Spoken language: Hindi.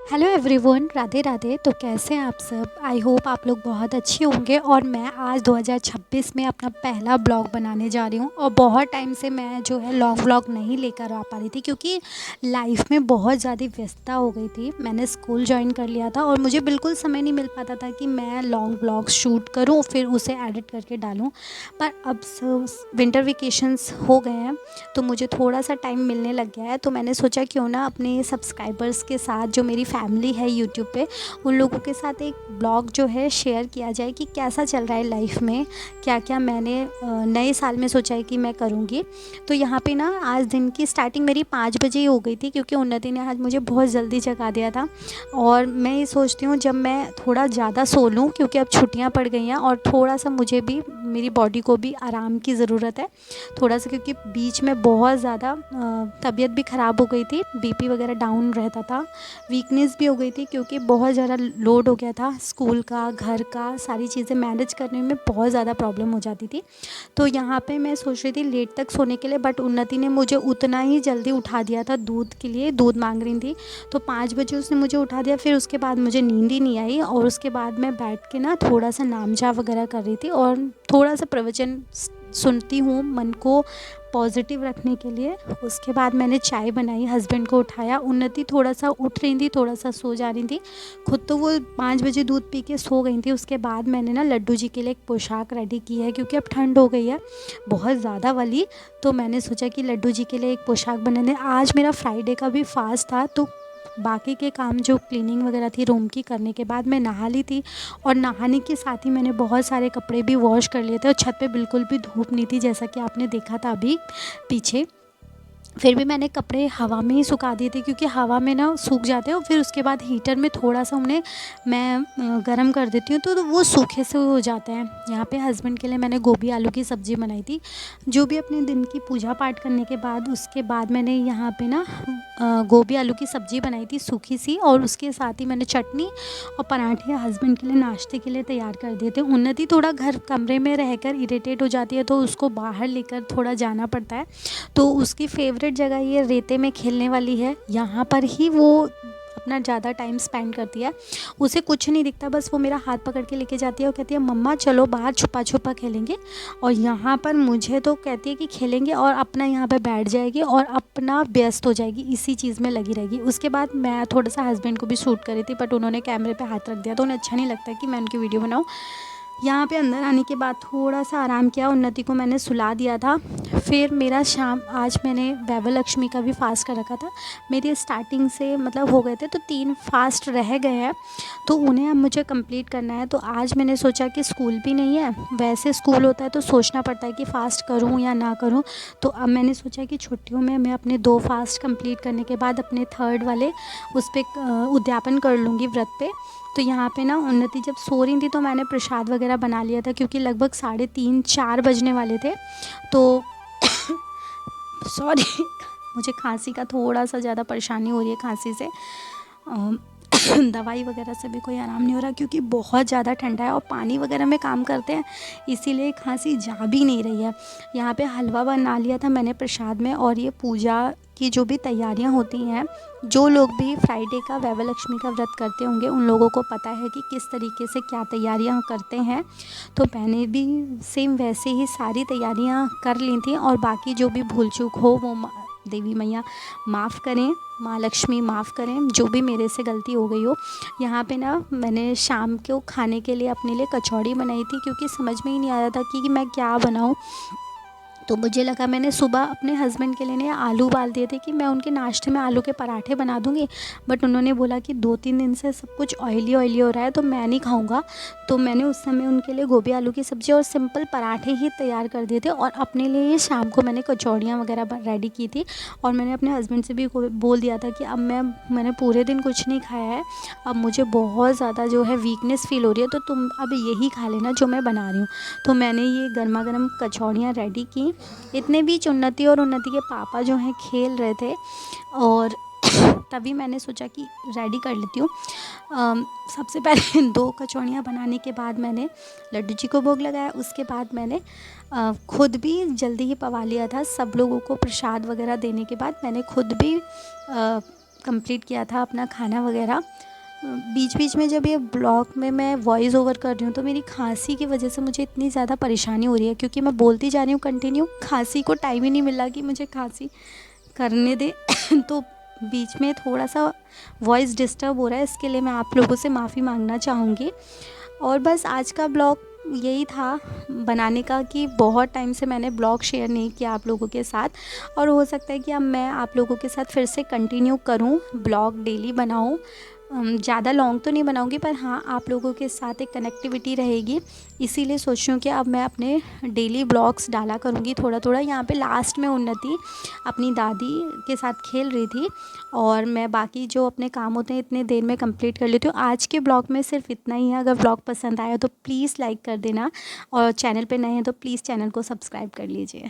Hello everyone, Radhe Radhe. तो कैसे हैं आप सब? आई होप आप लोग बहुत अच्छे होंगे। और मैं आज 2026 में अपना पहला ब्लॉग बनाने जा रही हूँ। और बहुत टाइम से मैं जो है लॉन्ग ब्लॉग नहीं लेकर आ पा रही थी, क्योंकि लाइफ में बहुत ज़्यादा व्यस्तता हो गई थी। मैंने स्कूल ज्वाइन कर लिया था और मुझे बिल्कुल समय नहीं मिल पाता था कि मैं लॉन्ग ब्लॉग शूट करूँ फिर उसे एडिट करके डालूँ। पर अब विंटर वेकेशंस हो गए हैं तो मुझे थोड़ा सा टाइम मिलने लग गया है। तो मैंने सोचा क्यों ना अपने सब्सक्राइबर्स के साथ, जो मेरी फैमिली है यूट्यूब पे, उन लोगों के साथ एक ब्लॉग जो है शेयर किया जाए कि कैसा चल रहा है लाइफ में, क्या क्या मैंने नए साल में सोचा है कि मैं करूँगी। तो यहाँ पे ना आज दिन की स्टार्टिंग मेरी 5 बजे ही हो गई थी, क्योंकि उन्नति ने आज मुझे बहुत जल्दी जगा दिया था। और मैं ये सोचती हूँ जब मैं थोड़ा ज़्यादा सो लूँ, क्योंकि अब छुट्टियाँ पड़ गई हैं और थोड़ा सा मुझे भी, मेरी बॉडी को भी आराम की ज़रूरत है थोड़ा सा, क्योंकि बीच में बहुत ज़्यादा तबीयत भी ख़राब हो गई थी, बीपी वगैरह डाउन रहता था, वीकनेस भी हो गई थी, क्योंकि बहुत ज़्यादा लोड हो गया था स्कूल का, घर का, सारी चीज़ें मैनेज करने में बहुत ज़्यादा प्रॉब्लम हो जाती थी। तो यहाँ पे मैं सोच रही थी लेट तक सोने के लिए, बट उन्नति ने मुझे उतना ही जल्दी उठा दिया था दूध के लिए, दूध मांग रही थी तो 5 बजे उसने मुझे उठा दिया। फिर उसके बाद मुझे नींद ही नहीं आई और उसके बाद मैं बैठ के ना थोड़ा सा नाम जाप वगैरह कर रही थी और थोड़ा सा प्रवचन सुनती हूँ मन को पॉजिटिव रखने के लिए। उसके बाद मैंने चाय बनाई, हस्बैंड को उठाया। उन्नति थोड़ा सा उठ रही थी, थोड़ा सा सो जा रही थी, खुद तो वो 5 बजे दूध पी के सो गई थी। उसके बाद मैंने ना लड्डू जी के लिए एक पोशाक रेडी की है, क्योंकि अब ठंड हो गई है बहुत ज़्यादा वाली। तो मैंने सोचा कि लड्डू जी के लिए एक पोशाक बनाने। आज मेरा फ्राइडे का भी फास्ट था, तो बाकी के काम जो क्लीनिंग वगैरह थी रूम की करने के बाद मैं नहा ली थी। और नहाने के साथ ही मैंने बहुत सारे कपड़े भी वॉश कर लिए थे और छत पे बिल्कुल भी धूप नहीं थी, जैसा कि आपने देखा था अभी पीछे। फिर भी मैंने कपड़े हवा में ही सुखा दिए थे, क्योंकि हवा में ना सूख जाते हैं और फिर उसके बाद हीटर में थोड़ा सा उन्हें मैं गर्म कर देती हूँ तो वो सूखे से हो जाते हैं। यहाँ पे हस्बैंड के लिए मैंने गोभी आलू की सब्ज़ी बनाई थी, जो भी अपने दिन की पूजा पाठ करने के बाद। उसके बाद मैंने यहाँ पे ना गोभी आलू की सब्ज़ी बनाई थी सूखी सी, और उसके साथ ही मैंने चटनी और पराठे हस्बैंड के लिए नाश्ते के लिए तैयार कर दिए थे। उन्नति थोड़ा घर कमरे में रहकर इरिटेट हो जाती है, तो उसको बाहर लेकर थोड़ा जाना पड़ता है। तो उसकी फेवरेट जगह ये रेते में खेलने वाली है, यहाँ पर ही वो अपना ज़्यादा टाइम स्पेंड करती है। उसे कुछ नहीं दिखता, बस वो मेरा हाथ पकड़ के लेके जाती है और कहती है मम्मा चलो बाहर छुपा छुपा खेलेंगे। और यहाँ पर मुझे तो कहती है कि खेलेंगे, और अपना यहाँ पे बैठ जाएगी और अपना व्यस्त हो जाएगी, इसी चीज़ में लगी रहेगी। उसके बाद मैं थोड़ा सा हस्बैंड को भी शूट करी थी, बट उन्होंने कैमरे पे हाथ रख दिया तो उन्हें अच्छा नहीं लगता कि मैं उनकी वीडियो बनाऊँ। यहाँ पे अंदर आने के बाद थोड़ा सा आराम किया, उन्नति को मैंने सुला दिया था। फिर मेरा शाम, आज मैंने वैभव लक्ष्मी का भी फास्ट कर रखा था। मेरे स्टार्टिंग से मतलब हो गए थे, तो 3 फास्ट रह गए हैं, तो उन्हें अब मुझे कंप्लीट करना है। तो आज मैंने सोचा कि स्कूल भी नहीं है, वैसे स्कूल होता है तो सोचना पड़ता है कि फ़ास्ट करूँ या ना करूँ। तो अब मैंने सोचा कि छुट्टियों में मैं अपने 2 फास्ट कंप्लीट करने के बाद अपने 3rd वाले उस पर उद्यापन कर लूँगी व्रत पे। तो यहाँ पे ना उन्नति जब सो रही थी तो मैंने प्रसाद वगैरह बना लिया था, क्योंकि लगभग 3:30-4 बजने वाले थे। तो सॉरी मुझे खांसी का थोड़ा सा ज़्यादा परेशानी हो रही है, खांसी से दवाई वगैरह से भी कोई आराम नहीं हो रहा, क्योंकि बहुत ज़्यादा ठंडा है और पानी वगैरह में काम करते हैं, इसीलिए खांसी जा भी नहीं रही है। यहाँ पे हलवा बना लिया था मैंने प्रसाद में। और ये पूजा की जो भी तैयारियाँ होती हैं, जो लोग भी फ्राइडे का वैभव लक्ष्मी का व्रत करते होंगे उन लोगों को पता है कि किस तरीके से क्या तैयारियाँ करते हैं। तो मैंने भी सेम वैसे ही सारी तैयारियाँ कर ली थी, और बाकी जो भी भूल चूक हो वो देवी मैया माफ़ करें, माँ लक्ष्मी माफ़ करें, जो भी मेरे से गलती हो गई हो। यहाँ पे ना मैंने शाम को खाने के लिए अपने लिए कचौड़ी बनाई थी, क्योंकि समझ में ही नहीं आ रहा था कि मैं क्या बनाऊँ। तो मुझे लगा, मैंने सुबह अपने हस्बैंड के लिए आलू उबाल दिए थे कि मैं उनके नाश्ते में आलू के पराठे बना दूँगी, बट उन्होंने बोला कि 2-3 दिन से सब कुछ ऑयली ऑयली हो रहा है तो मैं नहीं खाऊंगा। तो मैंने उस समय उनके लिए गोभी आलू की सब्ज़ी और सिंपल पराठे ही तैयार कर दिए थे, और अपने लिए शाम को मैंने कचौड़ियाँ वगैरह रेडी की थी। और मैंने अपने हस्बैंड से भी बोल दिया था कि अब मैंने पूरे दिन कुछ नहीं खाया है, अब मुझे बहुत ज़्यादा जो है वीकनेस फील हो रही है, तो तुम अब यही खा लेना जो मैं बना रही हूँ। तो मैंने ये गर्मा गर्म कचौड़ियाँ रेडी की। इतने बीच उन्नति और उन्नति के पापा जो हैं खेल रहे थे, और तभी मैंने सोचा कि रेडी कर लेती हूँ। सबसे पहले 2 कचौड़ियाँ बनाने के बाद मैंने लड्डू जी को भोग लगाया। उसके बाद मैंने खुद भी जल्दी ही पवा लिया था। सब लोगों को प्रसाद वगैरह देने के बाद मैंने खुद भी कंप्लीट किया था अपना खाना वगैरह। बीच बीच में जब ये ब्लॉग में मैं वॉइस ओवर कर रही हूँ तो मेरी खांसी की वजह से मुझे इतनी ज़्यादा परेशानी हो रही है, क्योंकि मैं बोलती जा रही हूँ कंटिन्यू, खांसी को टाइम ही नहीं मिल रहा कि मुझे खांसी करने दे तो बीच में थोड़ा सा वॉइस डिस्टर्ब हो रहा है, इसके लिए मैं आप लोगों से माफ़ी मांगना चाहूँगी। और बस आज का ब्लॉग यही था बनाने का कि बहुत टाइम से मैंने ब्लॉग शेयर नहीं किया आप लोगों के साथ, और हो सकता है कि अब मैं आप लोगों के साथ फिर से कंटिन्यू करूं, ब्लॉग डेली बनाऊं। ज़्यादा लॉन्ग तो नहीं बनाऊंगी, पर हाँ आप लोगों के साथ एक कनेक्टिविटी रहेगी, इसीलिए सोच रही हूँ कि अब मैं अपने डेली ब्लॉग्स डाला करूँगी थोड़ा थोड़ा। यहाँ पे लास्ट में उन्नति अपनी दादी के साथ खेल रही थी, और मैं बाकी जो अपने काम होते हैं इतने देर में कंप्लीट कर लेती हूँ। आज के ब्लॉग में सिर्फ इतना ही है। अगर ब्लॉग पसंद आया तो प्लीज़ लाइक कर देना, और चैनल पे नए हैं तो प्लीज़ चैनल को सब्सक्राइब कर लीजिए।